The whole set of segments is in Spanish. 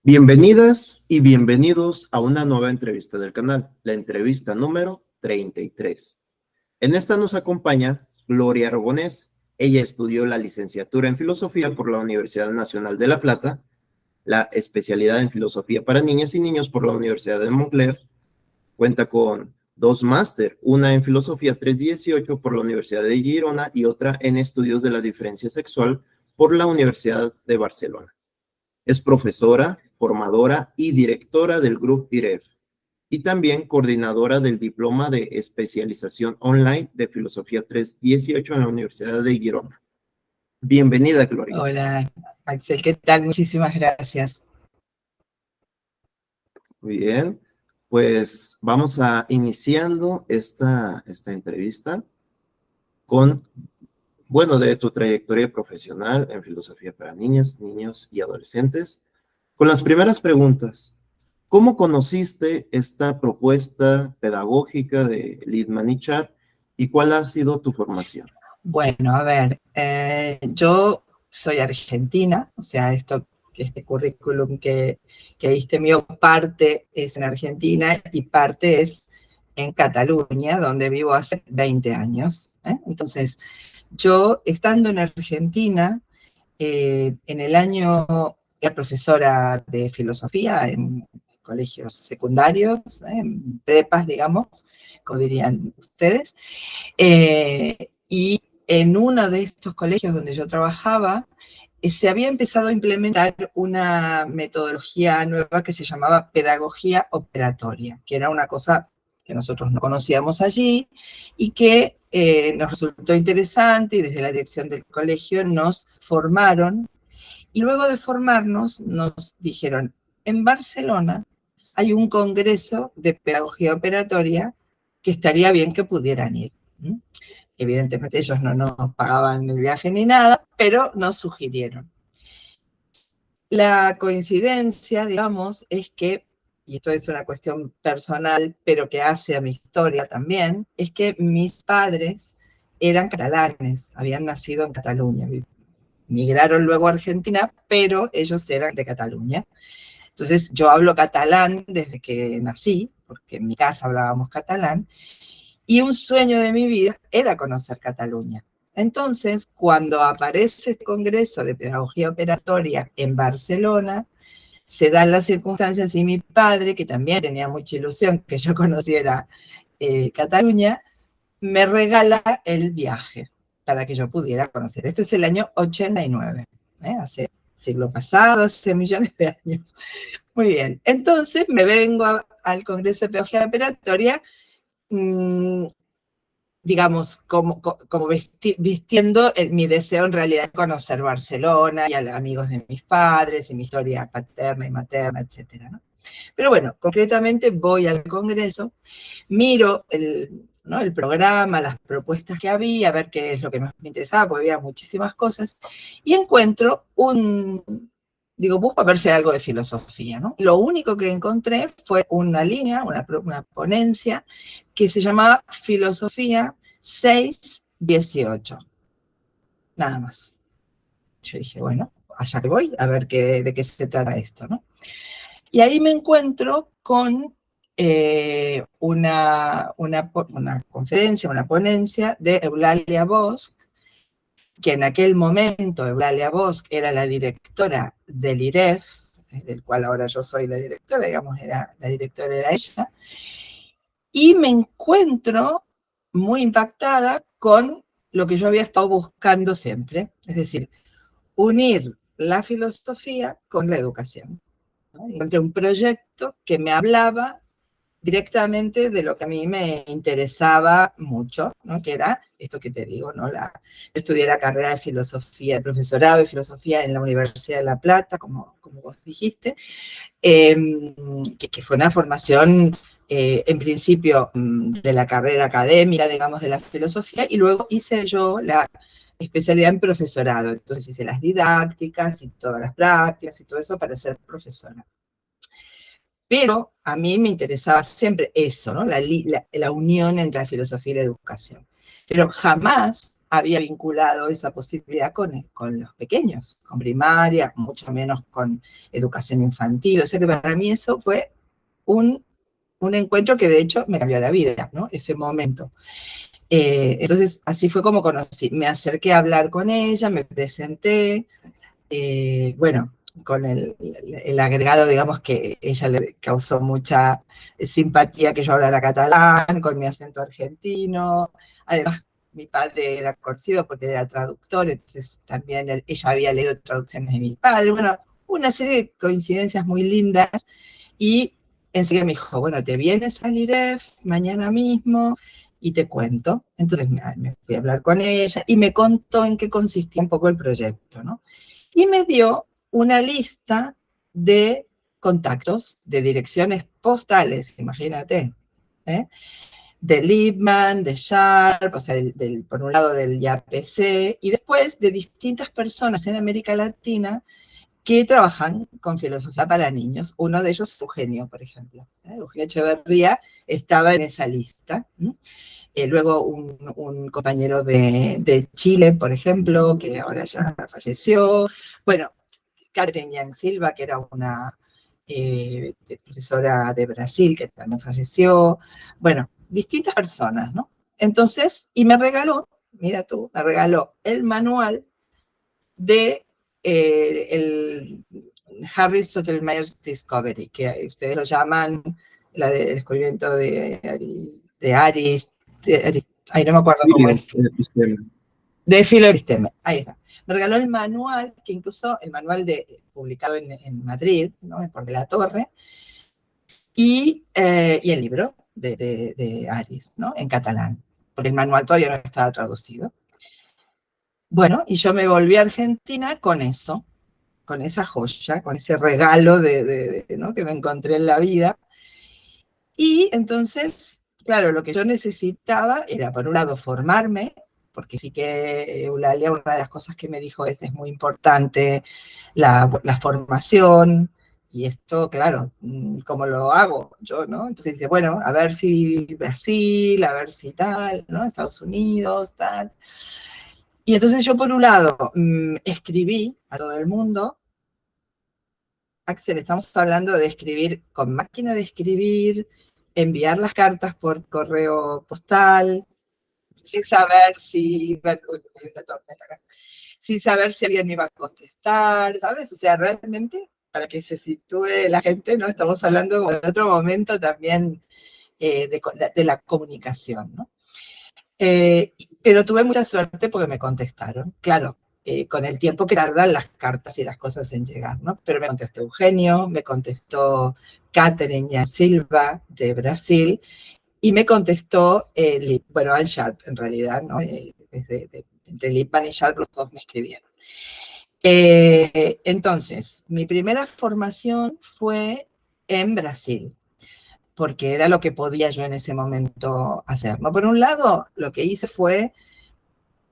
Bienvenidas y bienvenidos a una nueva entrevista del canal, la entrevista número 33. En esta nos acompaña Gloria Aragonés. Ella estudió la licenciatura en Filosofía por la Universidad Nacional de La Plata, la especialidad en Filosofía para Niñas y Niños por la Universidad de Montclair. Cuenta con 2 máster, una en Filosofía 318 por la Universidad de Girona y otra en Estudios de la Diferencia Sexual por la Universidad de Barcelona. Es profesora, formadora y directora del Grupo IREF y también coordinadora del Diploma de Especialización Online de Filosofía 318 en la Universidad de Girona. Bienvenida, Gloria. Hola, Axel, ¿qué tal? Muchísimas gracias. Muy bien, pues vamos a iniciando esta entrevista con, de tu trayectoria profesional en filosofía para niñas, niños y adolescentes. Con las primeras preguntas, ¿cómo conociste esta propuesta pedagógica de Littmanichat y cuál ha sido tu formación? Bueno, a ver, yo soy argentina, o sea, este currículum que diste mío, parte es en Argentina y parte es en Cataluña, donde vivo hace 20 años. Entonces, yo estando en Argentina, en el año, era profesora de filosofía en colegios secundarios, en prepas, digamos, como dirían ustedes, y en uno de estos colegios donde yo trabajaba, se había empezado a implementar una metodología nueva que se llamaba pedagogía operatoria, que era una cosa que nosotros no conocíamos allí y que nos resultó interesante, y desde la dirección del colegio nos formaron, y luego de formarnos nos dijeron, en Barcelona hay un congreso de pedagogía operatoria que estaría bien que pudieran ir. Evidentemente ellos no nos pagaban el viaje ni nada, pero nos sugirieron. La coincidencia, digamos, es que, y esto es una cuestión personal, pero que hace a mi historia también, es que mis padres eran catalanes, habían nacido en Cataluña, migraron luego a Argentina, pero ellos eran de Cataluña. Entonces yo hablo catalán desde que nací, porque en mi casa hablábamos catalán, y un sueño de mi vida era conocer Cataluña. Entonces, cuando aparece este congreso de pedagogía operatoria en Barcelona, se dan las circunstancias y mi padre, que también tenía mucha ilusión que yo conociera Cataluña, me regala el viaje para que yo pudiera conocer. Esto es el año 89, hace siglo pasado, hace millones de años. Muy bien, entonces me vengo al Congreso de Pedagogía Operatoria, digamos, como vistiendo mi deseo en realidad de conocer Barcelona y a los amigos de mis padres y mi historia paterna y materna, etcétera, ¿no? Pero bueno, concretamente voy al Congreso, miro el programa, las propuestas que había, a ver qué es lo que más me interesaba, porque había muchísimas cosas, y encuentro busco a ver si hay algo de filosofía, ¿no? Lo único que encontré fue una línea, una ponencia, que se llamaba Filosofía 618. Nada más. Yo dije, bueno, allá que voy, a ver de qué se trata esto, ¿no? Y ahí me encuentro con una conferencia, una ponencia de Eulalia Bosch, que en aquel momento Eulalia Bosch era la directora del IREF, del cual ahora yo soy la directora, digamos, la directora era ella, y me encuentro muy impactada con lo que yo había estado buscando siempre, es decir, unir la filosofía con la educación. Encontré un proyecto que me hablaba directamente de lo que a mí me interesaba mucho, ¿no? Que era esto que te digo, ¿no? Yo estudié la carrera de filosofía, el profesorado de filosofía en la Universidad de La Plata, como vos dijiste, que fue una formación, en principio, de la carrera académica, digamos, de la filosofía, y luego hice yo la especialidad en profesorado. Entonces hice las didácticas y todas las prácticas y todo eso para ser profesora. Pero a mí me interesaba siempre eso, ¿no? La unión entre la filosofía y la educación. Pero jamás había vinculado esa posibilidad con los pequeños, con primaria, mucho menos con educación infantil. O sea que para mí eso fue un encuentro que de hecho me cambió la vida, ¿no? Ese momento. Entonces, así fue como conocí. Me acerqué a hablar con ella, me presenté, bueno, con el agregado, digamos, que ella le causó mucha simpatía que yo hablara catalán, con mi acento argentino. Además, mi padre era conocido porque era traductor, entonces también ella había leído traducciones de mi padre. Bueno, una serie de coincidencias muy lindas. Y enseguida me dijo, bueno, te vienes al IREF mañana mismo y te cuento. Entonces me fui a hablar con ella y me contó en qué consistía un poco el proyecto, ¿no? Y me dio una lista de contactos, de direcciones postales, imagínate, ¿eh? De Lippmann, de Sharp, o sea, por un lado del IAPC, y después de distintas personas en América Latina que trabajan con filosofía para niños. Uno de ellos es Eugenio, por ejemplo. Eugenio Echeverría estaba en esa lista. Luego un compañero de Chile, por ejemplo, que ahora ya falleció. Bueno, Catherine Yang Silva, que era una profesora de Brasil, que también falleció. Bueno, distintas personas, ¿no? Entonces, y me regaló, mira tú, me regaló el manual de el Harry Sotomayor's Discovery, que ustedes lo llaman la de descubrimiento de Aris, ahí no me acuerdo cómo es. De Filoristeme, ahí está. Me regaló el manual, que incluso el manual publicado en Madrid, ¿no? Por de la Torre, y el libro de Aris, ¿no? En catalán, porque el manual todavía no estaba traducido. Bueno, y yo me volví a Argentina con eso, con esa joya, con ese regalo ¿no? que me encontré en la vida. Y entonces, claro, lo que yo necesitaba era, por un lado, formarme, porque sí que Eulalia, una de las cosas que me dijo es muy importante la formación, y esto, claro, ¿cómo lo hago yo, no? Entonces dice, bueno, a ver si Brasil, a ver si tal, ¿no? Estados Unidos, tal. Y entonces yo, por un lado, escribí a todo el mundo. Axel, estamos hablando de escribir con máquina de escribir, enviar las cartas por correo postal, sin saber si, hay una tormenta acá, sin saber si alguien me iba a contestar, ¿sabes? O sea, realmente, para que se sitúe la gente, ¿no? Estamos hablando de otro momento también de la comunicación, ¿no? Pero tuve mucha suerte porque me contestaron, claro, con el tiempo que tardan las cartas y las cosas en llegar, ¿no? Pero me contestó Eugenio, me contestó Catherine Yang Silva de Brasil, y me contestó, bueno, Al Sharp en realidad, ¿no? Entre Lippmann y Sharp los dos me escribieron. Entonces, mi primera formación fue en Brasil, porque era lo que podía yo en ese momento hacer, ¿no? Por un lado, lo que hice fue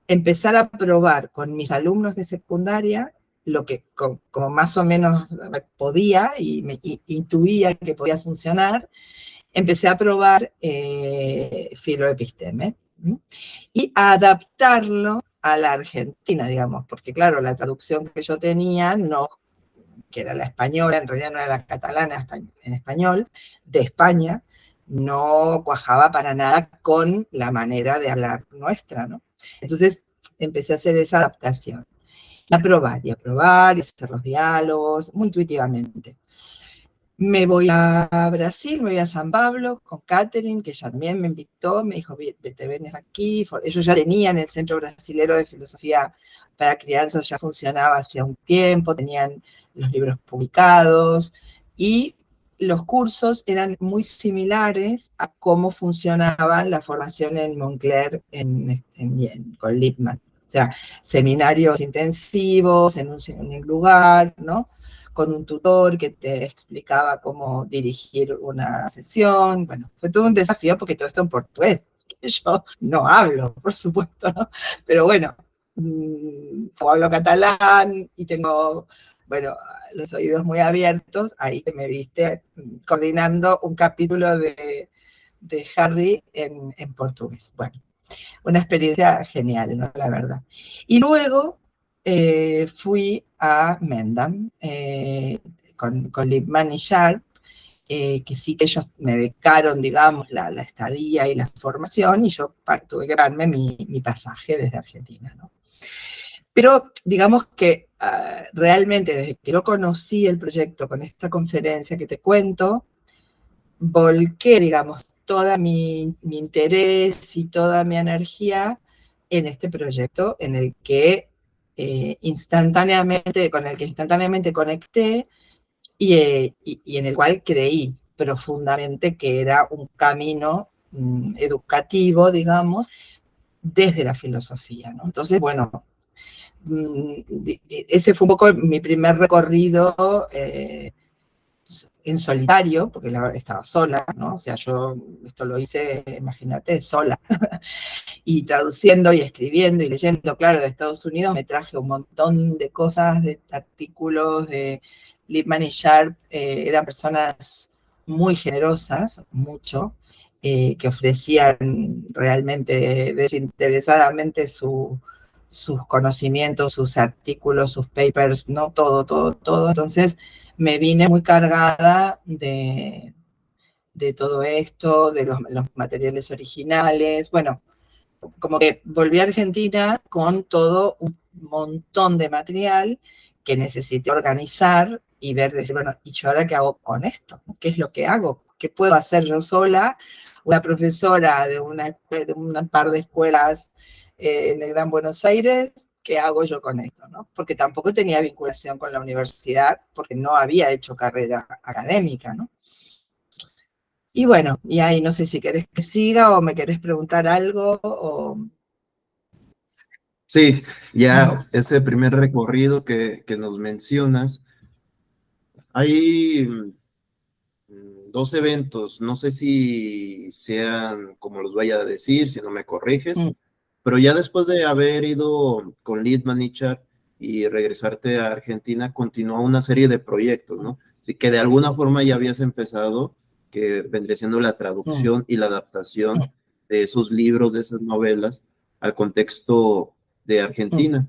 empezar a probar con mis alumnos de secundaria lo que como más o menos podía y intuía que podía funcionar. Empecé a probar Filoepisteme y a adaptarlo a la Argentina, digamos, porque claro, la traducción que yo tenía, no, que era la española, en realidad no era la catalana, en español, de España, no cuajaba para nada con la manera de hablar nuestra, ¿no? Entonces empecé a hacer esa adaptación, y a probar, y hacer los diálogos, muy intuitivamente. Me voy a Brasil, me voy a San Pablo con Catherine, que también me invitó, me dijo, te vienes aquí. Ellos ya tenían el Centro Brasilero de Filosofía para Crianzas, ya funcionaba hacía un tiempo, tenían los libros publicados, y los cursos eran muy similares a cómo funcionaba la formación en Montclair con Lippmann. O sea, seminarios intensivos en un lugar, ¿no? Con un tutor que te explicaba cómo dirigir una sesión. Bueno, fue todo un desafío porque todo esto en portugués. Yo no hablo, por supuesto, ¿no? Pero bueno, como hablo catalán y tengo, bueno, los oídos muy abiertos, ahí que me viste coordinando un capítulo de Harry en portugués. Bueno, una experiencia genial, ¿no? La verdad. Y luego fui a Mendham con Lippmann y Sharp, que sí que ellos me becaron, digamos, la estadía y la formación, y yo tuve que pagarme mi pasaje desde Argentina, ¿no? Pero digamos que realmente desde que yo conocí el proyecto con esta conferencia que te cuento, volqué, digamos, toda mi interés y toda mi energía en este proyecto en el que con el que instantáneamente conecté y en el cual creí profundamente que era un camino educativo, digamos, desde la filosofía, ¿no? Entonces, bueno, ese fue un poco mi primer recorrido en solitario, porque estaba sola, ¿no? O sea, yo esto lo hice, imagínate, sola, y traduciendo y escribiendo y leyendo, claro, de Estados Unidos me traje un montón de cosas, de artículos, de Lippmann y Sharp, eran personas muy generosas, mucho, que ofrecían realmente desinteresadamente sus conocimientos, sus artículos, sus papers, ¿no? Todo, todo, todo. Entonces me vine muy cargada de todo esto, de los materiales originales. Bueno, como que volví a Argentina con todo un montón de material que necesité organizar y ver, decir, bueno, ¿y yo ahora qué hago con esto? ¿Qué es lo que hago? ¿Qué puedo hacer yo sola? Una profesora de una par de escuelas en el Gran Buenos Aires, ¿qué hago yo con esto? ¿No? Porque tampoco tenía vinculación con la universidad, porque no había hecho carrera académica, ¿no? Y bueno, y ahí no sé si querés que siga o me querés preguntar algo o... Sí, ya ese primer recorrido que nos mencionas, hay dos eventos, no sé si sean como los vaya a decir, si no me corriges, pero ya después de haber ido con Lippmann y Sharp y regresarte a Argentina, continuó una serie de proyectos, ¿no? Y que de alguna forma ya habías empezado, que vendría siendo la traducción y la adaptación de esos libros, de esas novelas, al contexto de Argentina.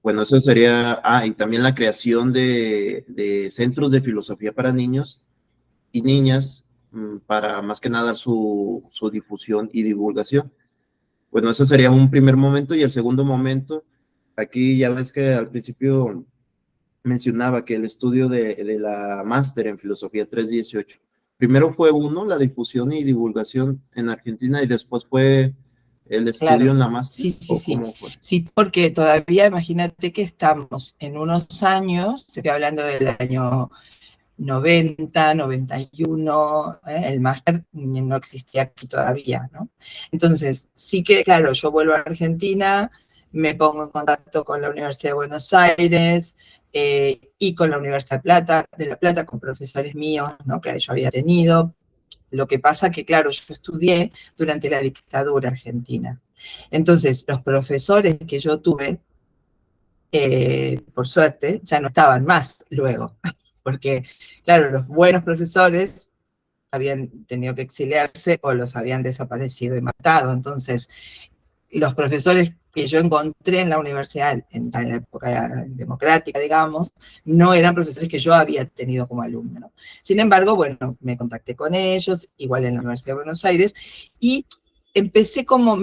Bueno, eso sería, y también la creación de centros de filosofía para niños y niñas, para más que nada su difusión y divulgación. Bueno, eso sería un primer momento, y el segundo momento, aquí ya ves que al principio mencionaba que el estudio de la máster en filosofía 318, primero fue la difusión y divulgación en Argentina, y después fue el estudio Claro, en la máster, sí, sí, ¿o sí. cómo fue? Sí, porque todavía imagínate que estamos en unos años, estoy hablando del año 90, 91, el máster no existía aquí todavía, ¿no? Entonces, sí que, claro, yo vuelvo a Argentina, me pongo en contacto con la Universidad de Buenos Aires y con la Universidad de La Plata, con profesores míos, ¿no? Que yo había tenido. Lo que pasa que, claro, yo estudié durante la dictadura argentina. Entonces, los profesores que yo tuve, por suerte, ya no estaban más luego, porque, claro, los buenos profesores habían tenido que exiliarse o los habían desaparecido y matado. Entonces, los profesores que yo encontré en la universidad, en la época democrática, digamos, no eran profesores que yo había tenido como alumno, ¿no? Sin embargo, bueno, me contacté con ellos, igual en la Universidad de Buenos Aires, y empecé como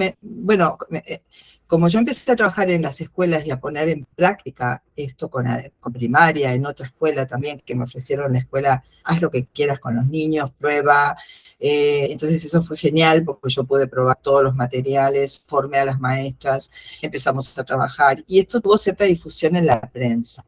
yo empecé a trabajar en las escuelas y a poner en práctica esto con primaria, en otra escuela también, que me ofrecieron la escuela, haz lo que quieras con los niños, prueba. Entonces eso fue genial porque yo pude probar todos los materiales, formé a las maestras, empezamos a trabajar y esto tuvo cierta difusión en la prensa.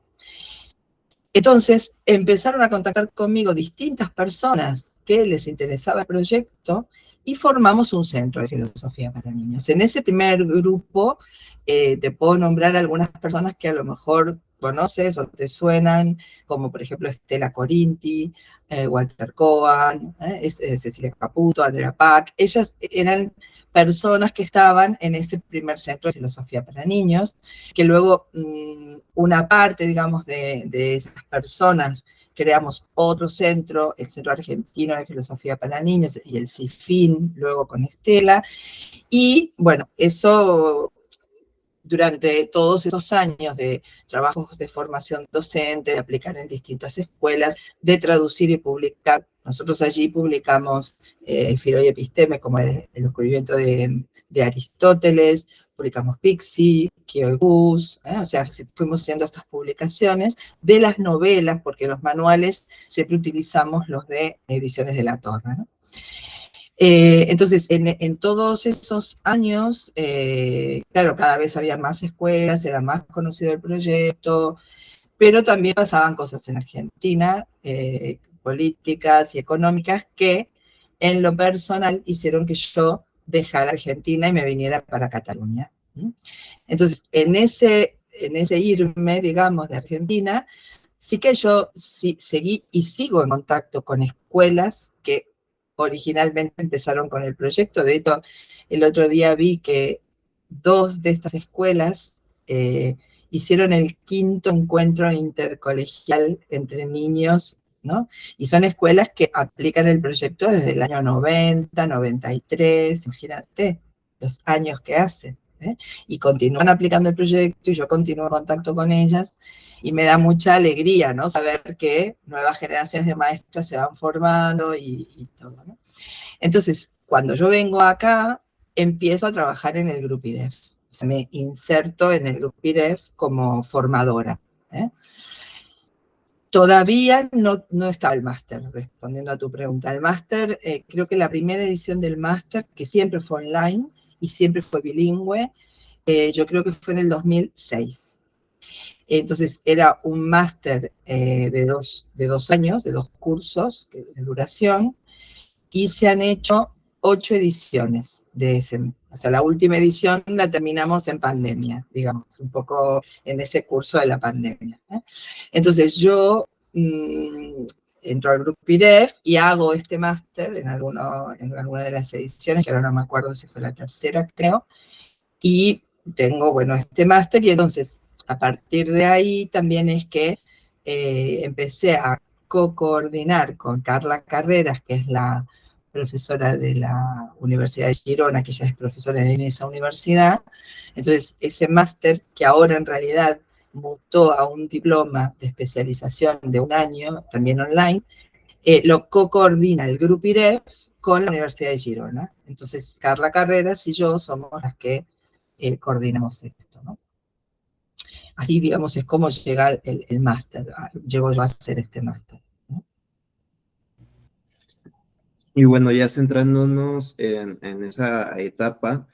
Entonces empezaron a contactar conmigo distintas personas que les interesaba el proyecto y formamos un centro de filosofía para niños. En ese primer grupo te puedo nombrar algunas personas que a lo mejor conoces o te suenan, como por ejemplo Estela Corinti, Walter Cohen, Cecilia Caputo, Andrea Pack. Ellas eran personas que estaban en ese primer centro de filosofía para niños, que luego una parte, digamos, de esas personas creamos otro centro, el Centro Argentino de Filosofía para Niños y el CIFIN, luego con Estela, y bueno, eso durante todos esos años de trabajos de formación docente, de aplicar en distintas escuelas, de traducir y publicar. Nosotros allí publicamos Filo y Episteme, como el descubrimiento de Aristóteles, publicamos Pixi, Kio y Gus, o sea, fuimos haciendo estas publicaciones de las novelas, porque los manuales siempre utilizamos los de Ediciones de la Torre, ¿no? Entonces, en todos esos años, claro, cada vez había más escuelas, era más conocido el proyecto, pero también pasaban cosas en Argentina, políticas y económicas, que en lo personal hicieron que yo dejara Argentina y me viniera para Cataluña. Entonces, en ese irme, digamos, de Argentina, sí que yo seguí y sigo en contacto con escuelas que originalmente empezaron con el proyecto. De hecho, el otro día vi que 2 de estas escuelas hicieron el 5º encuentro intercolegial entre niños, ¿no? Y son escuelas que aplican el proyecto desde el año 90, 93, imagínate los años que hace, ¿eh? Y continúan aplicando el proyecto y yo continúo en contacto con ellas. Y me da mucha alegría, ¿no? Saber que nuevas generaciones de maestros se van formando y todo, ¿no? Entonces, cuando yo vengo acá, empiezo a trabajar en el Grupo IREF. O sea, me inserto en el Grupo IREF como formadora, ¿eh? Todavía no estaba el máster, respondiendo a tu pregunta. El máster, creo que la primera edición del máster, que siempre fue online y siempre fue bilingüe, yo creo que fue en el 2006. Entonces era un máster de 2 años, de 2 cursos de duración, y se han hecho 8 ediciones de ese. O sea, la última edición la terminamos en pandemia, digamos, un poco en ese curso de la pandemia, ¿eh? Entonces yo entro al Grupo IREF y hago este máster en alguna de las ediciones, que ahora no me acuerdo si fue la tercera, creo, y tengo, bueno, este máster, y entonces a partir de ahí también es que empecé a co-coordinar con Carla Carreras, que es la profesora de la Universidad de Girona, que ella es profesora en esa universidad. Entonces, ese máster, que ahora en realidad mutó a un diploma de especialización de 1 año, también online, lo co-coordina el Grupo IREF con la Universidad de Girona. Entonces, Carla Carreras y yo somos las que coordinamos esto, ¿no? Así, digamos, es como llega el máster, llego yo a hacer este máster, ¿no? Y bueno, ya centrándonos en esa etapa,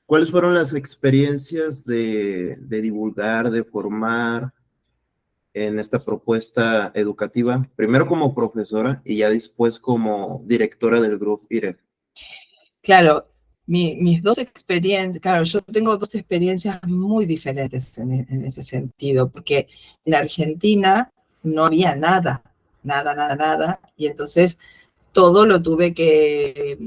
¿cuáles fueron las experiencias de divulgar, de formar en esta propuesta educativa? Primero como profesora y ya después como directora del Grupo IREF. Claro, mis 2 experiencias, claro, yo tengo 2 experiencias muy diferentes en ese sentido, porque en Argentina no había nada, y entonces todo lo tuve que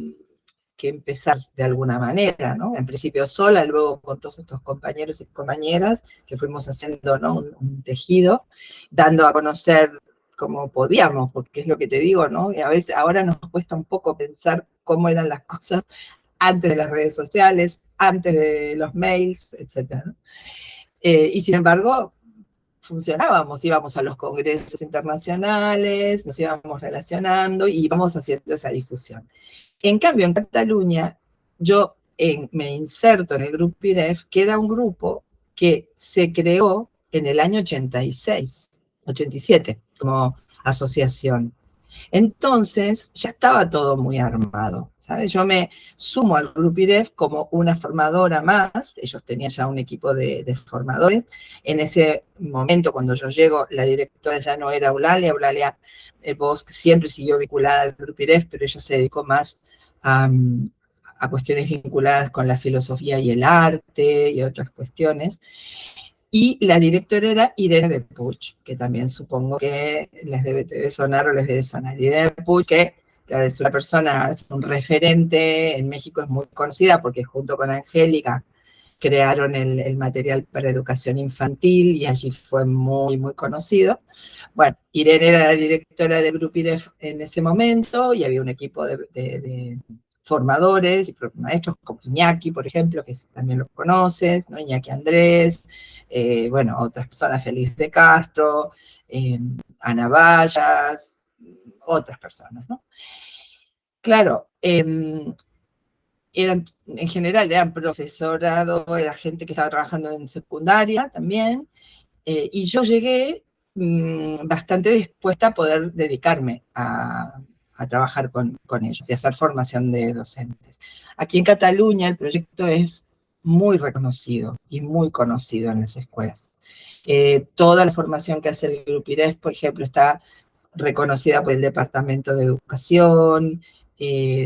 empezar de alguna manera, ¿no? En principio sola, luego con todos estos compañeros y compañeras que fuimos haciendo, ¿no? un tejido, dando a conocer como podíamos, porque es lo que te digo, ¿no? Y a veces ahora nos cuesta un poco pensar cómo eran las cosas antes de las redes sociales, antes de los mails, etc., ¿no? Y sin embargo, funcionábamos, íbamos a los congresos internacionales, nos íbamos relacionando y íbamos haciendo esa difusión. En cambio, en Cataluña, yo me inserto en el Grupo IREF, que era un grupo que se creó en el año 86, 87, como asociación. Entonces, ya estaba todo muy armado, ¿sabes? Yo me sumo al Grupo IREF como una formadora más, ellos tenían ya un equipo de formadores. En ese momento, cuando yo llego, la directora ya no era Eulalia Bosch siempre siguió vinculada al Grupo IREF, pero ella se dedicó más a cuestiones vinculadas con la filosofía y el arte y otras cuestiones. Y la directora era Irene de Puig, que también supongo que les debe sonar o les debe sonar. Irene de Puig, que claro, es una persona, es un referente, en México es muy conocida porque junto con Angélica crearon el material para educación infantil y allí fue muy, muy conocido. Bueno, Irene era la directora del Grupo IREF en ese momento y había un equipo de formadores y maestros como Iñaki, por ejemplo, que también lo conoces, ¿no? Iñaki Andrés, bueno, otras personas, Feliz de Castro, Ana Vallas, otras personas, ¿no? Claro, eran, en general eran profesorado, era gente que estaba trabajando en secundaria también, y yo llegué bastante dispuesta a poder dedicarme a trabajar con ellos y a hacer formación de docentes. Aquí en Cataluña el proyecto es muy reconocido y muy conocido en las escuelas. Toda la formación que hace el Grupo IREF, por ejemplo, está reconocida por el Departamento de Educación,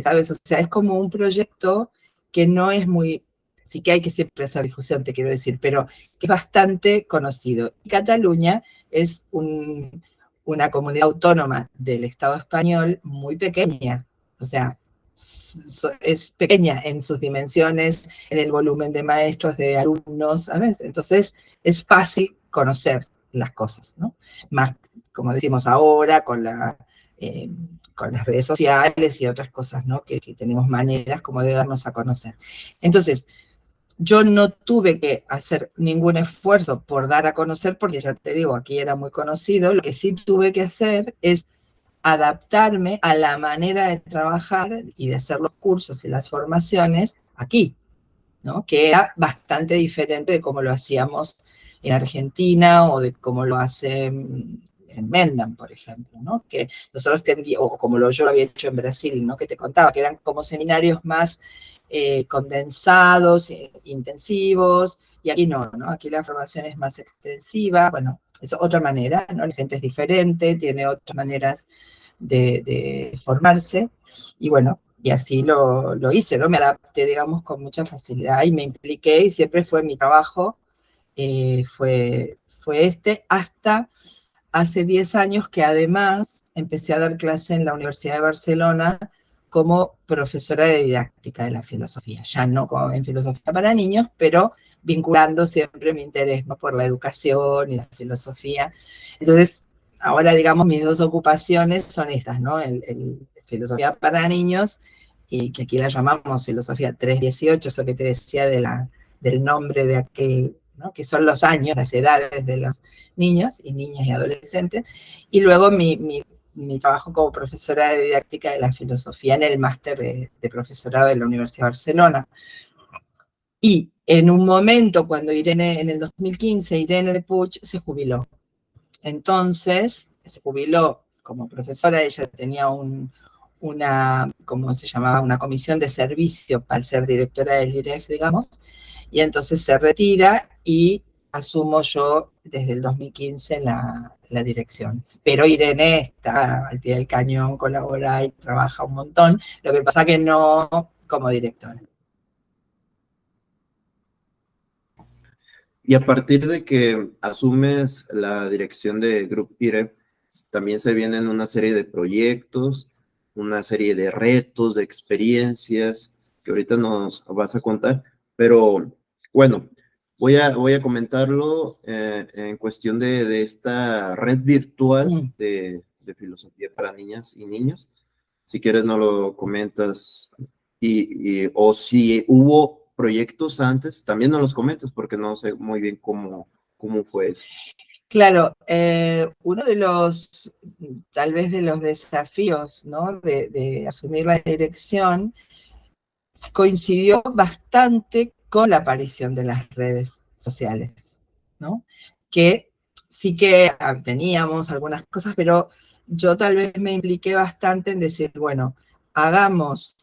¿sabes? O sea, es como un proyecto que no es muy, sí que hay que siempre hacer difusión, te quiero decir, pero que es bastante conocido. Y Cataluña es una comunidad autónoma del Estado español muy pequeña, o sea, es pequeña en sus dimensiones, en el volumen de maestros, de alumnos, ¿sabes? Entonces es fácil conocer las cosas, ¿no? Más, como decimos ahora, con las redes sociales y otras cosas, ¿no? Que tenemos maneras como de darnos a conocer. Entonces, yo no tuve que hacer ningún esfuerzo por dar a conocer, porque ya te digo, aquí era muy conocido. Lo que sí tuve que hacer es adaptarme a la manera de trabajar y de hacer los cursos y las formaciones aquí, ¿no? Que era bastante diferente de cómo lo hacíamos en Argentina o de cómo lo hacen en Mendam, por ejemplo, ¿no? Que nosotros tendríamos, o como yo lo había hecho en Brasil, ¿no? Que te contaba, que eran como seminarios más condensados, intensivos, y aquí no, ¿no? Aquí la formación es más extensiva, bueno, es otra manera, ¿no? La gente es diferente, tiene otras maneras de formarse, y bueno, y así lo hice, ¿no? Me adapté, digamos, con mucha facilidad y me impliqué y siempre fue mi trabajo, fue hasta hace 10 años que además empecé a dar clase en la Universidad de Barcelona como profesora de didáctica de la filosofía, ya no en filosofía para niños, pero vinculando siempre mi interés, ¿no? Por la educación y la filosofía. Entonces, ahora, digamos, mis dos ocupaciones son estas, ¿no? El filosofía para niños, y que aquí la llamamos filosofía 318, eso que te decía del nombre de aquel, ¿no? Que son los años, las edades de los niños y niñas y adolescentes, y luego mi trabajo como profesora de didáctica de la filosofía en el máster de profesorado de la Universidad de Barcelona. Y en un momento, cuando Irene, en el 2015, Irene de Puig se jubiló. Entonces, se jubiló como profesora, ella tenía ¿cómo se llamaba? Una comisión de servicio para ser directora del IREF, digamos, y entonces se retira y asumo yo desde el 2015 la dirección. Pero Irene está al pie del cañón, colabora y trabaja un montón, lo que pasa que no como directora. Y a partir de que asumes la dirección de Grupo IREF, también se vienen una serie de proyectos, una serie de retos, de experiencias que ahorita nos vas a contar, pero bueno, voy a comentarlo en cuestión de esta red virtual de filosofía para niñas y niños. Si quieres, no lo comentas o si hubo proyectos antes, también no los comentas porque no sé muy bien cómo fue eso. Claro, uno de tal vez de los desafíos, ¿no? de asumir la dirección coincidió bastante con la aparición de las redes sociales, ¿no? Que sí que teníamos algunas cosas, pero yo tal vez me impliqué bastante en decir, bueno, nos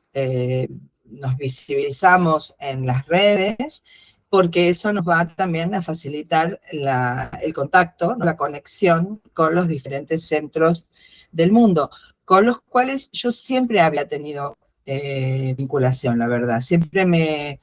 visibilizamos en las redes, porque eso nos va también a facilitar el contacto, la conexión con los diferentes centros del mundo, con los cuales yo siempre había tenido vinculación, la verdad. Siempre me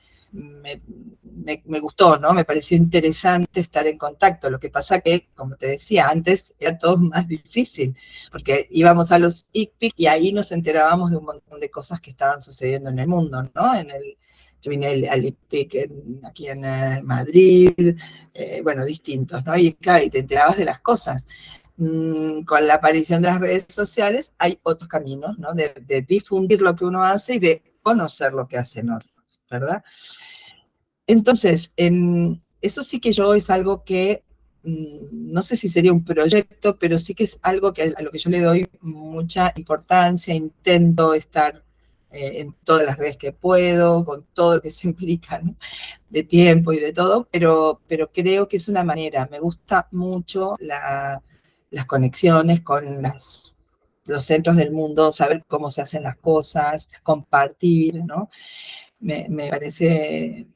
gustó, ¿no? Me pareció interesante estar en contacto. Lo que pasa que, como te decía, antes era todo más difícil, porque íbamos a los ICPIC y ahí nos enterábamos de un montón de cosas que estaban sucediendo en el mundo, ¿no? vine al IPIC aquí en Madrid, bueno, distintos, ¿no? Y claro, y te enterabas de las cosas. Con la aparición de las redes sociales hay otros caminos, ¿no? De difundir lo que uno hace y de conocer lo que hacen otros, ¿verdad? Entonces, eso sí que yo es algo que, no sé si sería un proyecto, pero sí que es algo a lo que yo le doy mucha importancia, intento estar en todas las redes que puedo, con todo lo que se implica, ¿no? De tiempo y de todo, pero creo que es una manera, me gusta mucho las conexiones con los centros del mundo, saber cómo se hacen las cosas, compartir, ¿no? Me parece,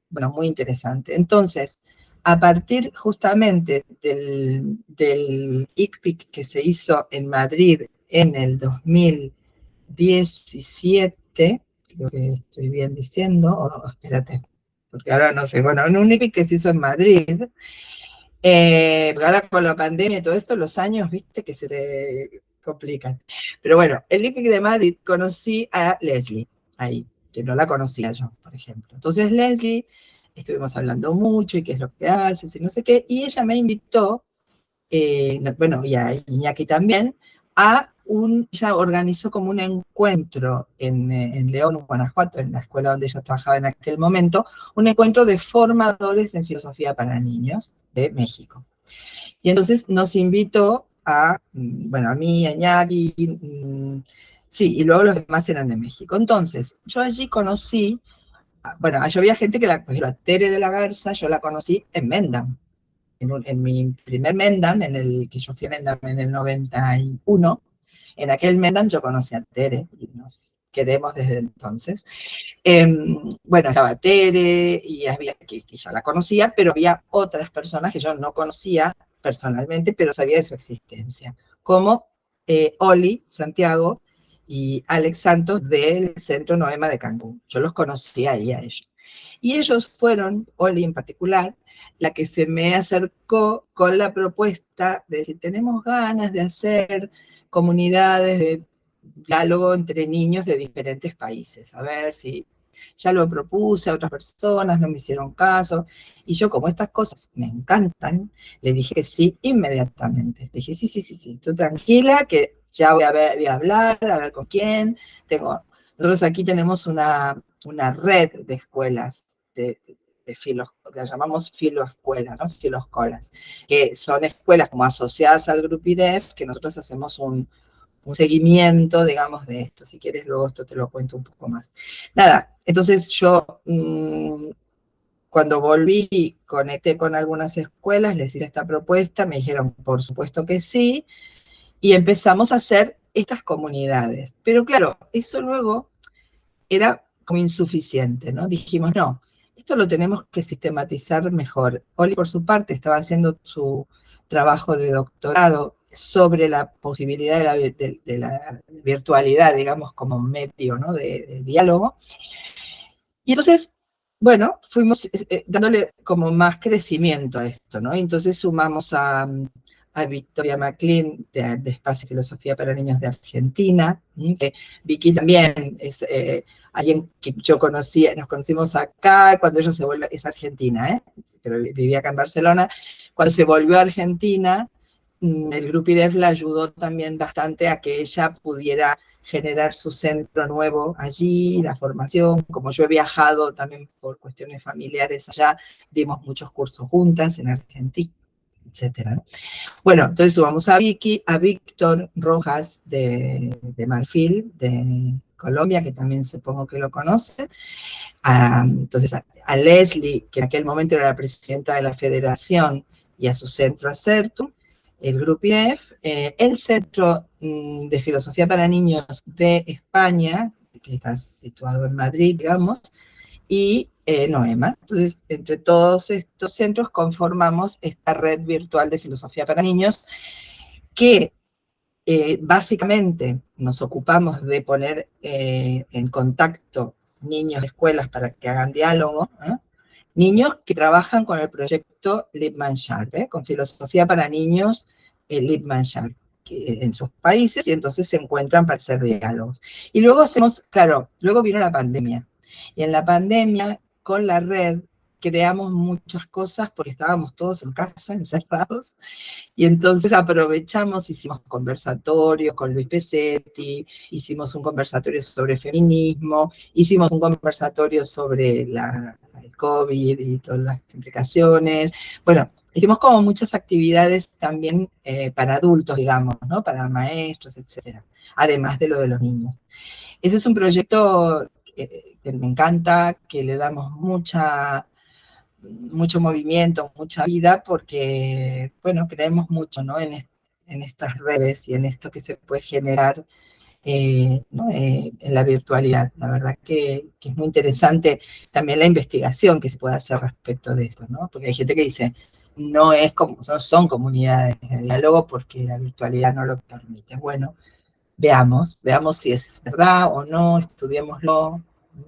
bueno, muy interesante. Entonces, a partir justamente del ICPIC que se hizo en Madrid en el 2017, creo que estoy bien diciendo, o espérate, porque ahora no sé, bueno, en un ICPIC que se hizo en Madrid, porque ahora con la pandemia y todo esto, los años, viste, que se te complican. Pero bueno, el ICPIC de Madrid conocí a Leslie ahí, que no la conocía yo, por ejemplo. Entonces Leslie, estuvimos hablando mucho y qué es lo que haces y no sé qué, y ella me invitó, bueno, y a Iñaki también, ella organizó como un encuentro en León, Guanajuato, en la escuela donde ella trabajaba en aquel momento, un encuentro de formadores en filosofía para niños de México. Y entonces nos invitó bueno, a mí, a Iñaki, sí, y luego los demás eran de México. Entonces, yo allí conocí, bueno, yo había gente que por ejemplo, a Tere de la Garza, yo la conocí en Mendam. En mi primer Mendam, en el que yo fui a Mendam en el 91, en aquel Mendam yo conocí a Tere y nos quedemos desde entonces. Bueno, estaba Tere y que yo la conocía, pero había otras personas que yo no conocía personalmente, pero sabía de su existencia, como Oli Santiago y Alex Santos del Centro Noema de Cancún. Yo los conocía ahí a ellos. Y ellos fueron, Oli en particular, la que se me acercó con la propuesta de decir, tenemos ganas de hacer comunidades de diálogo entre niños de diferentes países, a ver si ya lo propuse a otras personas, no me hicieron caso, y yo como estas cosas me encantan, le dije que sí inmediatamente, le dije sí, tú tranquila, que ya voy a hablar, a ver con quién, nosotros aquí tenemos una red de escuelas, de filos, las llamamos filoescuelas, ¿no? Filoscolas, que son escuelas como asociadas al Grupo IREF, que nosotros hacemos un seguimiento, digamos, de esto. Si quieres, luego esto te lo cuento un poco más. Nada, entonces yo, cuando volví, conecté con algunas escuelas, les hice esta propuesta, me dijeron, por supuesto que sí, y empezamos a hacer estas comunidades. Pero claro, eso luego era como insuficiente, ¿no? Dijimos, no, esto lo tenemos que sistematizar mejor. Oli, por su parte, estaba haciendo su trabajo de doctorado sobre la posibilidad de la virtualidad, digamos, como medio, ¿no? de diálogo. Y entonces, bueno, fuimos dándole como más crecimiento a esto, ¿no? Y entonces sumamos a Victoria McLean de Espacio y Filosofía para Niños de Argentina. Vicky también es alguien que yo conocía, nos conocimos acá, cuando ella se vuelve, es argentina, pero vivía acá en Barcelona. Cuando se volvió a Argentina, el Grupo IREF la ayudó también bastante a que ella pudiera generar su centro nuevo allí, la formación. Como yo he viajado también por cuestiones familiares allá, dimos muchos cursos juntas en Argentina, etcétera. Bueno, entonces sumamos a Vicky, a Víctor Rojas de Marfil, de Colombia, que también supongo que lo conoce, entonces a Leslie, que en aquel momento era la presidenta de la federación, y a su centro Acertum, el Grupo IREF, el Centro de Filosofía para Niños de España, que está situado en Madrid, digamos, y Noema. Entonces, entre todos estos centros conformamos esta red virtual de filosofía para niños que básicamente nos ocupamos de poner en contacto niños de escuelas para que hagan diálogo, niños que trabajan con el proyecto Lippmann Sharp, con filosofía para niños Lippmann Sharp en sus países, y entonces se encuentran para hacer diálogos. Y luego hacemos, claro, luego vino la pandemia, Y en la pandemia, con la red, creamos muchas cosas porque estábamos todos en casa, encerrados, y entonces aprovechamos, hicimos conversatorios con Luis Pesetti, hicimos un conversatorio sobre feminismo, hicimos un conversatorio sobre el COVID y todas las implicaciones. Bueno, hicimos como muchas actividades también para adultos, digamos, ¿no? Para maestros, etcétera, además de lo de los niños. Ese es un proyecto que me encanta, que le damos mucho movimiento, mucha vida, porque, bueno, creemos mucho, ¿no? En estas redes y en esto que se puede generar, ¿no? En la virtualidad. La verdad que es muy interesante también la investigación que se puede hacer respecto de esto, ¿no? Porque hay gente que dice, no son comunidades de diálogo porque la virtualidad no lo permite. Bueno, veamos si es verdad o no, estudiémoslo,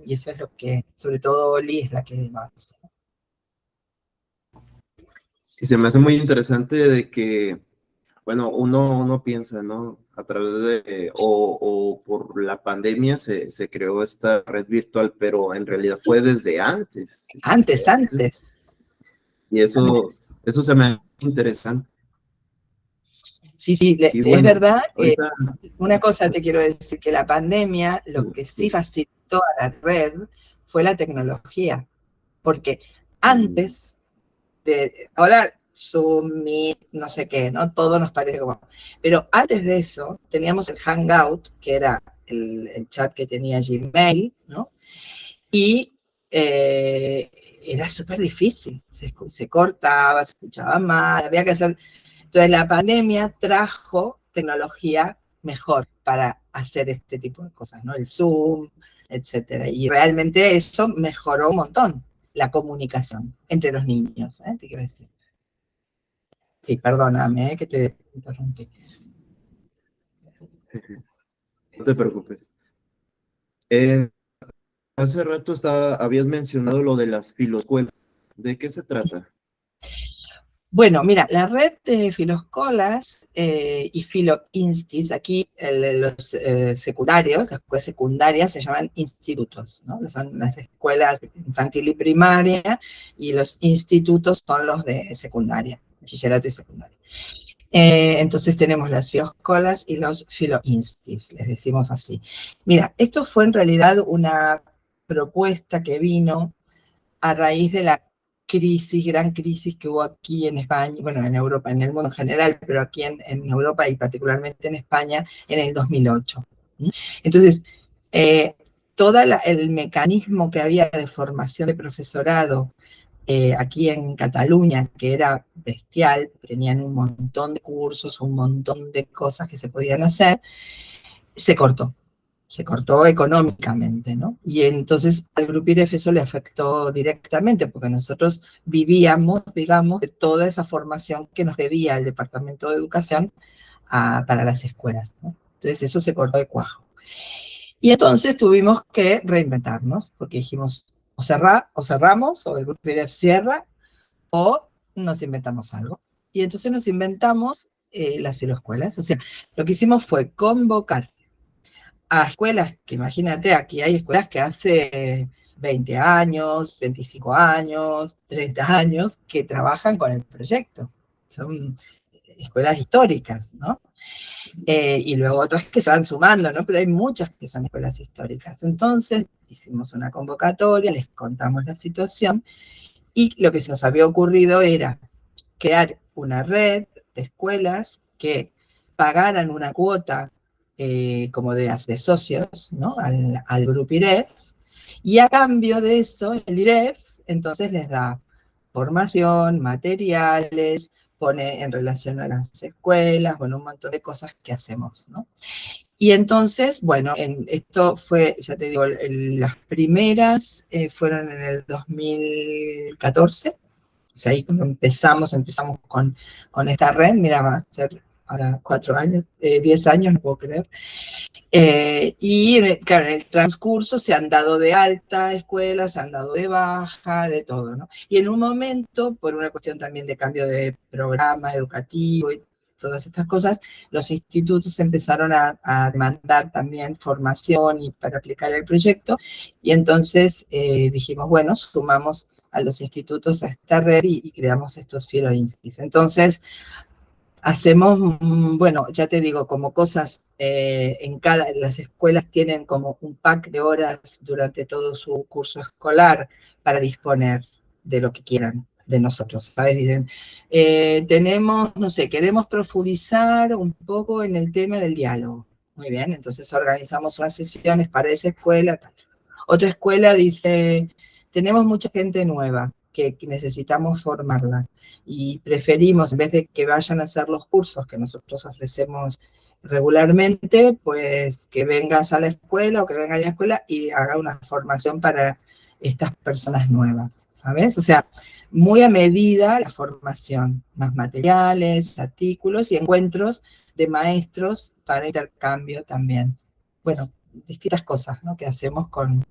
y eso es lo que, sobre todo Oli, es la que va a hacer. Y se me hace muy interesante de que, bueno, uno piensa, ¿no? A través de, o por la pandemia se creó esta red virtual, pero en realidad fue desde antes. Antes. Y eso se me hace interesante. Sí, Y es bueno, verdad. ahorita, Una cosa te quiero decir, que la pandemia lo que sí facilitó a la red fue la tecnología, porque antes ahora Zoom, Meet, no sé qué, ¿no? Todo nos parece como, pero antes de eso teníamos el Hangout, que era el chat que tenía Gmail, ¿no? Y era súper difícil, se cortaba, se escuchaba mal, había que hacer. Entonces la pandemia trajo tecnología mejor para hacer este tipo de cosas, ¿no? El Zoom, etcétera. Y realmente eso mejoró un montón la comunicación entre los niños, ¿eh? Te quiero decir. Sí, perdóname, que te interrumpí. no te preocupes. Hace rato habías mencionado lo de las filoscuelas. ¿De qué se trata? Bueno, mira, la red de Filoscolas y Filoinstis, aquí los secundarios, las escuelas secundarias se llaman institutos, ¿no? Son las escuelas infantil y primaria, y los institutos son los de secundaria, bachillerato y secundaria. Entonces tenemos las Filoscolas y los Filoinstis, les decimos así. Mira, esto fue en realidad una propuesta que vino a raíz de la gran crisis que hubo aquí en España, bueno, en Europa, en el mundo en general, pero aquí en Europa y particularmente en España, en el 2008. Entonces, todo el mecanismo que había de formación de profesorado aquí en Cataluña, que era bestial, tenían un montón de cursos, un montón de cosas que se podían hacer, se cortó económicamente, ¿no? Y entonces al Grupo IREF eso le afectó directamente, porque nosotros vivíamos, digamos, de toda esa formación que nos debía el Departamento de Educación para las escuelas, ¿no? Entonces eso se cortó de cuajo. Y entonces tuvimos que reinventarnos, porque dijimos, o cerramos, o el Grupo IREF cierra, o nos inventamos algo. Y entonces nos inventamos las filoescuelas. O sea, lo que hicimos fue convocar a escuelas, que imagínate, aquí hay escuelas que hace 20 años, 25 años, 30 años, que trabajan con el proyecto. Son escuelas históricas, ¿no? Y luego otras que se van sumando, ¿no? Pero hay muchas que son escuelas históricas. Entonces, hicimos una convocatoria, les contamos la situación, y lo que se nos había ocurrido era crear una red de escuelas que pagaran una cuota como de socios, ¿no? al Grupo IREF, y a cambio de eso, el IREF entonces les da formación, materiales, pone en relación a las escuelas, bueno, un montón de cosas que hacemos, ¿no? Y entonces, bueno, esto fue, ya te digo, las primeras fueron en el 2014, o sea, ahí cuando empezamos con esta red, mira, va a ser ahora 4 años, 10 años, no puedo creer. Y claro, en el transcurso se han dado de alta escuelas, se han dado de baja, de todo, ¿no? Y en un momento, por una cuestión también de cambio de programa educativo, todas estas cosas, los institutos empezaron a demandar también formación y para aplicar el proyecto, y entonces dijimos, bueno, sumamos a los institutos a esta red y creamos estos Philoinskis. Entonces, hacemos, bueno, ya te digo, como cosas las escuelas tienen como un pack de horas durante todo su curso escolar para disponer de lo que quieran de nosotros, ¿sabes? Dicen, tenemos, no sé, queremos profundizar un poco en el tema del diálogo. Muy bien, entonces organizamos unas sesiones para esa escuela. Tal. Otra escuela dice, tenemos mucha gente nueva que necesitamos formarla y preferimos, en vez de que vayan a hacer los cursos que nosotros ofrecemos regularmente, pues que vengas a la escuela o que venga a la escuela y haga una formación para estas personas nuevas, ¿sabes? O sea, muy a medida la formación, más materiales, artículos y encuentros de maestros para intercambio también. Bueno, distintas cosas, ¿no?, que hacemos con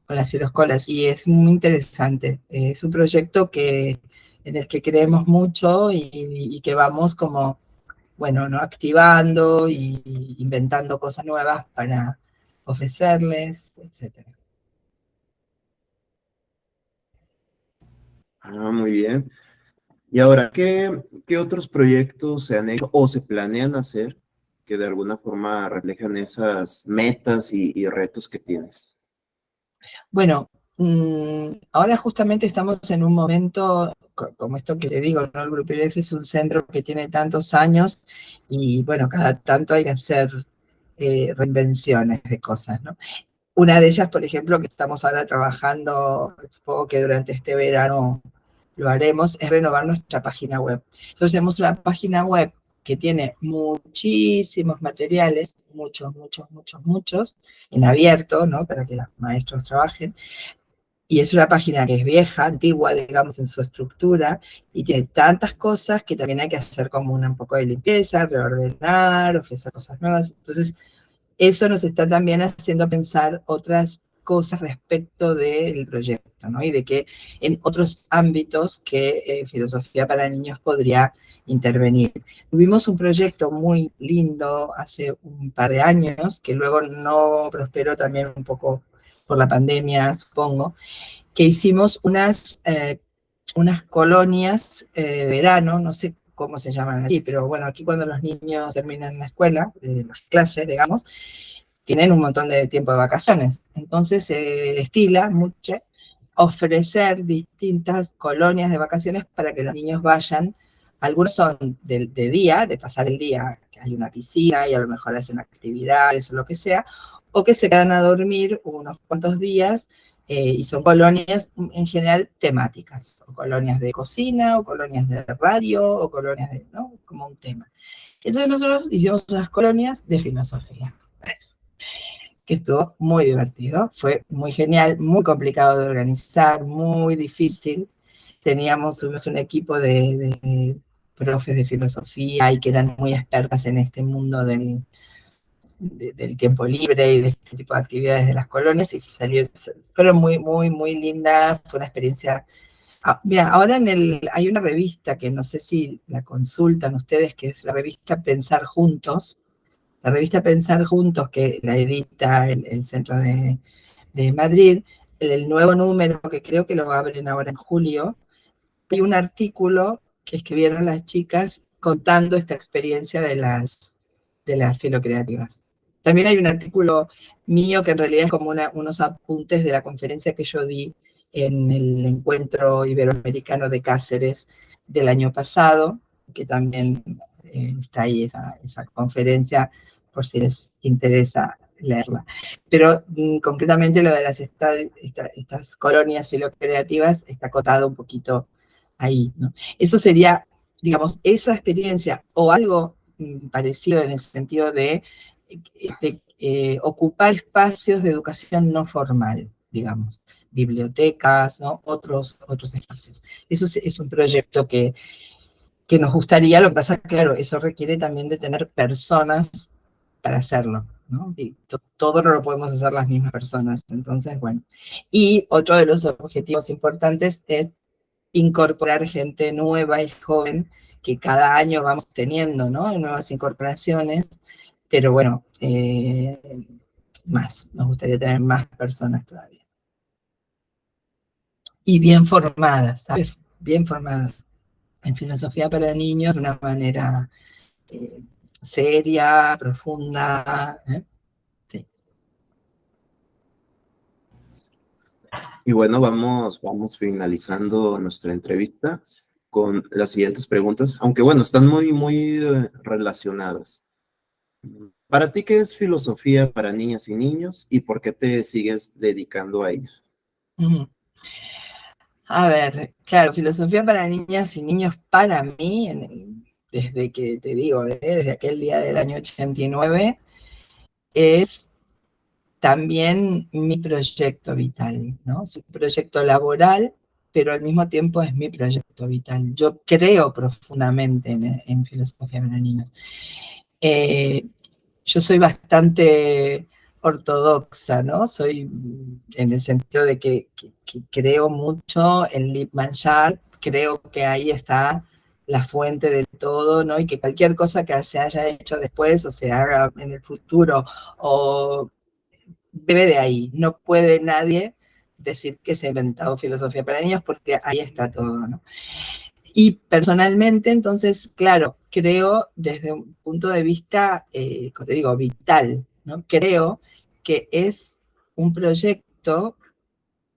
las filoscolas, y es muy interesante. Es un proyecto en el que creemos mucho y que vamos como, bueno, ¿no?, activando y inventando cosas nuevas para ofrecerles, etc. Ah, muy bien. Y ahora, ¿qué otros proyectos se han hecho o se planean hacer que de alguna forma reflejan esas metas y retos que tienes? Bueno, ahora justamente estamos en un momento, como esto que te digo, ¿no? El Grupo IRF es un centro que tiene tantos años y bueno, cada tanto hay que hacer reinvenciones de cosas, ¿no? Una de ellas, por ejemplo, que estamos ahora trabajando, supongo que durante este verano lo haremos, es renovar nuestra página web. Entonces tenemos una página web que tiene muchísimos materiales, muchos, en abierto, ¿no?, para que los maestros trabajen, y es una página que es vieja, antigua, digamos, en su estructura, y tiene tantas cosas que también hay que hacer como un poco de limpieza, reordenar, ofrecer cosas nuevas. Entonces, eso nos está también haciendo pensar otras cosas respecto del proyecto, ¿no? Y de que en otros ámbitos que Filosofía para Niños podría intervenir. Tuvimos un proyecto muy lindo hace un par de años, que luego no prosperó también un poco por la pandemia, supongo, que hicimos unas colonias de verano, no sé cómo se llaman aquí, pero bueno, aquí cuando los niños terminan la escuela, las clases, digamos, tienen un montón de tiempo de vacaciones. Entonces se estila mucho ofrecer distintas colonias de vacaciones para que los niños vayan. Algunos son de día, de pasar el día, que hay una piscina y a lo mejor hacen actividades o lo que sea, o que se quedan a dormir unos cuantos días, y son colonias en general temáticas, o colonias de cocina, o colonias de radio, o colonias de, ¿no?, como un tema. Entonces nosotros hicimos unas colonias de filosofía, que estuvo muy divertido, fue muy genial, muy complicado de organizar, muy difícil. Tuvimos un equipo de profes de filosofía y que eran muy expertas en este mundo del tiempo libre y de este tipo de actividades de las colonias, y fueron muy lindas, fue una experiencia. Mira, ahora hay una revista que no sé si la consultan ustedes, que es la revista Pensar Juntos, la revista Pensar Juntos, que la edita el Centro de Madrid. El nuevo número, que creo que lo abren ahora en julio, hay un artículo que escribieron las chicas contando esta experiencia de las filocreativas. También hay un artículo mío que en realidad es como unos apuntes de la conferencia que yo di en el Encuentro Iberoamericano de Cáceres del año pasado, que también está ahí esa conferencia, por si les interesa leerla. Pero concretamente lo de estas colonias filocreativas está acotado un poquito ahí, ¿no? Eso sería, digamos, esa experiencia o algo parecido en el sentido de ocupar espacios de educación no formal, digamos, bibliotecas, ¿no?, otros espacios. Eso es un proyecto que nos gustaría. Lo que pasa es que, claro, eso requiere también de tener personas para hacerlo, ¿no? Y todo no lo podemos hacer las mismas personas, entonces, bueno. Y otro de los objetivos importantes es incorporar gente nueva y joven que cada año vamos teniendo, ¿no? Nuevas incorporaciones, pero bueno, nos gustaría tener más personas todavía. Y bien formadas, ¿sabes? Bien formadas en filosofía para niños de una manera seria, profunda, ¿eh? Sí. Y bueno, vamos finalizando nuestra entrevista con las siguientes preguntas, aunque bueno, están muy relacionadas. ¿Para ti qué es filosofía para niñas y niños y por qué te sigues dedicando a ella? A ver, claro, filosofía para niñas y niños para mí, desde que te digo, desde aquel día del año 89, es también mi proyecto vital, ¿no? Es un proyecto laboral, pero al mismo tiempo es mi proyecto vital. Yo creo profundamente en filosofía para niños. Yo soy bastante ortodoxa, ¿no? Soy en el sentido de que creo mucho en Lippmann Sharp, creo que ahí está la fuente de todo, ¿no? Y que cualquier cosa que se haya hecho después o se haga en el futuro o bebe de ahí. No puede nadie decir que se ha inventado filosofía para niños porque ahí está todo, ¿no? Y personalmente, entonces, claro, creo desde un punto de vista, como te digo, vital, ¿no? Creo que es un proyecto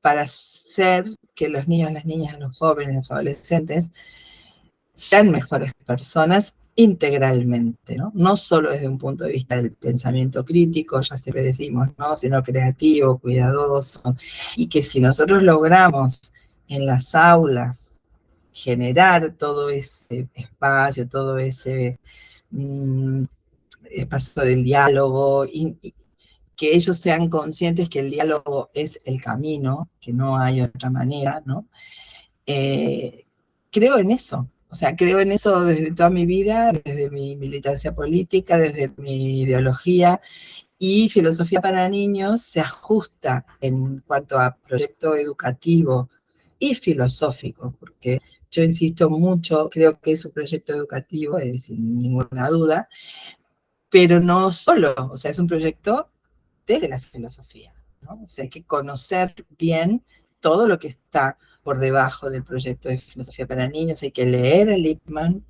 para hacer que los niños, las niñas, los jóvenes, los adolescentes sean mejores personas integralmente, ¿no? No solo desde un punto de vista del pensamiento crítico, ya siempre decimos, ¿no? Sino creativo, cuidadoso, y que si nosotros logramos en las aulas generar todo ese espacio, todo ese espacio del diálogo, y que ellos sean conscientes que el diálogo es el camino, que no hay otra manera, ¿no? Creo en eso. O sea, creo en eso desde toda mi vida, desde mi militancia política, desde mi ideología, y filosofía para niños se ajusta en cuanto a proyecto educativo y filosófico, porque yo insisto mucho, creo que es un proyecto educativo, sin ninguna duda, pero no solo, o sea, es un proyecto desde la filosofía, ¿no? O sea, hay que conocer bien todo lo que está por debajo del proyecto de filosofía para niños, hay que leer a Lippmann,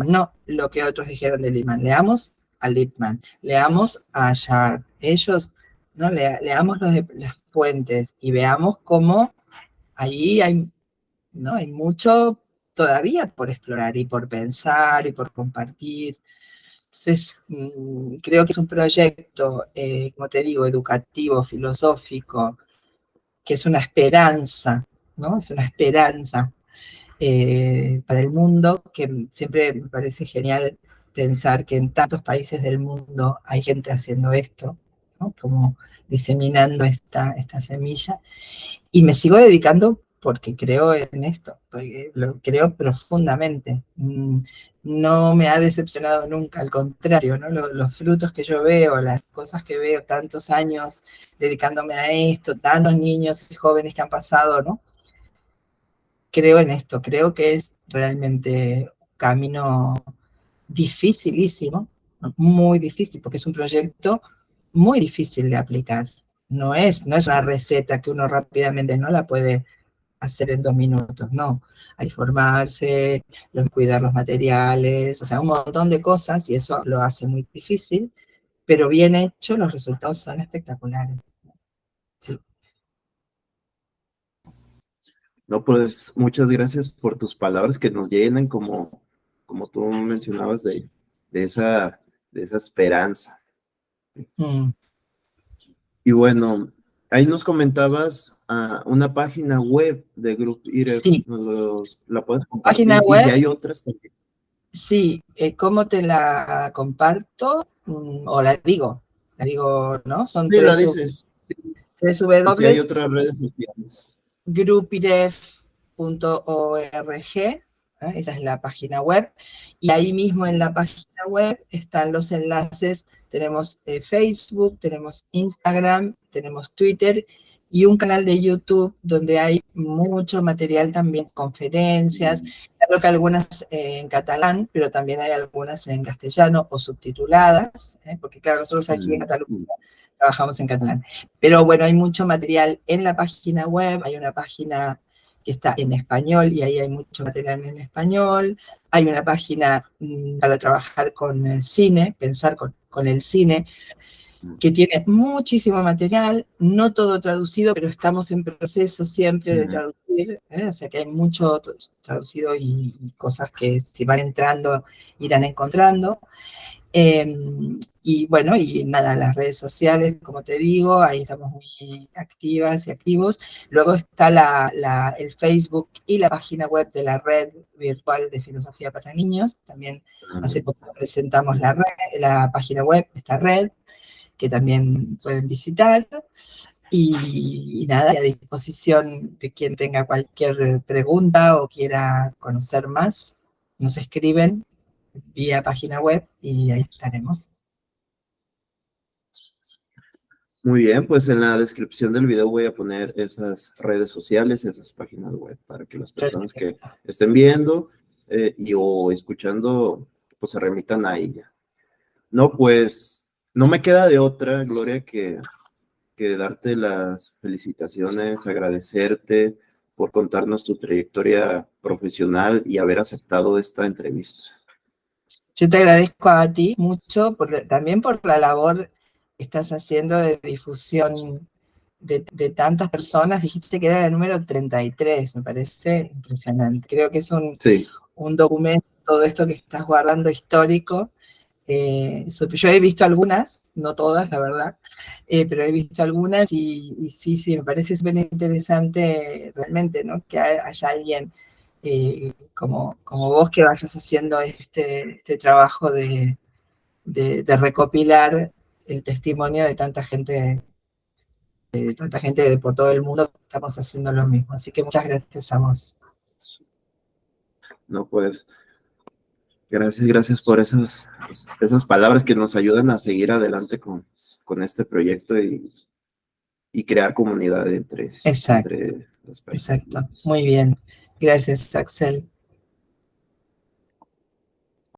no lo que otros dijeron de Lippmann, leamos a Lippmann, leamos a Sharp, ellos, ¿no? Leamos las fuentes y veamos cómo ahí hay, ¿no? Hay mucho todavía por explorar y por pensar y por compartir. Entonces, creo que es un proyecto, como te digo, educativo, filosófico, que es una esperanza, ¿no? Es una esperanza para el mundo, que siempre me parece genial pensar que en tantos países del mundo hay gente haciendo esto, ¿no? Como diseminando esta semilla. Y me sigo dedicando porque creo en esto, lo creo profundamente. No me ha decepcionado nunca, al contrario, ¿no? Los frutos que yo veo, las cosas que veo, tantos años dedicándome a esto, tantos niños y jóvenes que han pasado, ¿no? Creo en esto, creo que es realmente un camino dificilísimo, muy difícil, porque es un proyecto muy difícil de aplicar. No es una receta que uno rápidamente no la puede hacer en 2 minutos, no. Hay que formarse, cuidar los materiales, o sea, un montón de cosas, y eso lo hace muy difícil, pero bien hecho, los resultados son espectaculares. Sí. No, pues muchas gracias por tus palabras que nos llenan, como tú mencionabas, de esa, de esa esperanza. Mm. Y bueno, ahí nos comentabas una página web de Group IREF, Sí, ¿la puedes página compartir? Y si web, hay otras también. sí, ¿cómo te la comparto? O la digo, ¿no? Son Sí, la dices. tres Y si hay W, otras redes sociales. grupiref.org, esa es la página web, y ahí mismo en la página web están los enlaces, tenemos Facebook, tenemos Instagram, tenemos Twitter, y un canal de YouTube donde hay mucho material también, conferencias, claro que algunas en catalán, pero también hay algunas en castellano o subtituladas, porque claro, nosotros aquí en Cataluña trabajamos en catalán. Pero bueno, hay mucho material en la página web, hay una página que está en español y ahí hay mucho material en español. Hay una página para trabajar con cine, pensar con el cine, que tiene muchísimo material, no todo traducido, pero estamos en proceso siempre de traducir, o sea que hay mucho traducido y cosas que si van entrando irán encontrando. Y bueno, y nada, las redes sociales, como te digo, ahí estamos muy activas y activos. Luego está el Facebook y la página web de la Red Virtual de Filosofía para Niños. También hace poco presentamos la página web de esta red, que también pueden visitar. Y nada, a disposición de quien tenga cualquier pregunta o quiera conocer más, nos escriben vía página web y ahí estaremos. Muy bien, pues en la descripción del video voy a poner esas redes sociales, esas páginas web, para que las personas que estén viendo o escuchando, pues se remitan a ella. No, pues no me queda de otra, Gloria, que darte las felicitaciones, agradecerte por contarnos tu trayectoria profesional y haber aceptado esta entrevista. Yo te agradezco a ti mucho, también por la labor que estás haciendo de difusión de tantas personas. Dijiste que era el número 33, me parece impresionante. Creo que es un documento, todo esto que estás guardando histórico. Yo he visto algunas, no todas, la verdad, pero he visto algunas y sí, me parece súper interesante realmente, ¿no? Que haya alguien como vos que vayas haciendo este trabajo de recopilar el testimonio de tanta gente por todo el mundo que estamos haciendo lo mismo. Así que muchas gracias a vos. No, pues, gracias por esas palabras que nos ayudan a seguir adelante con este proyecto y crear comunidad entre las personas. Exacto, muy bien. Gracias, Axel.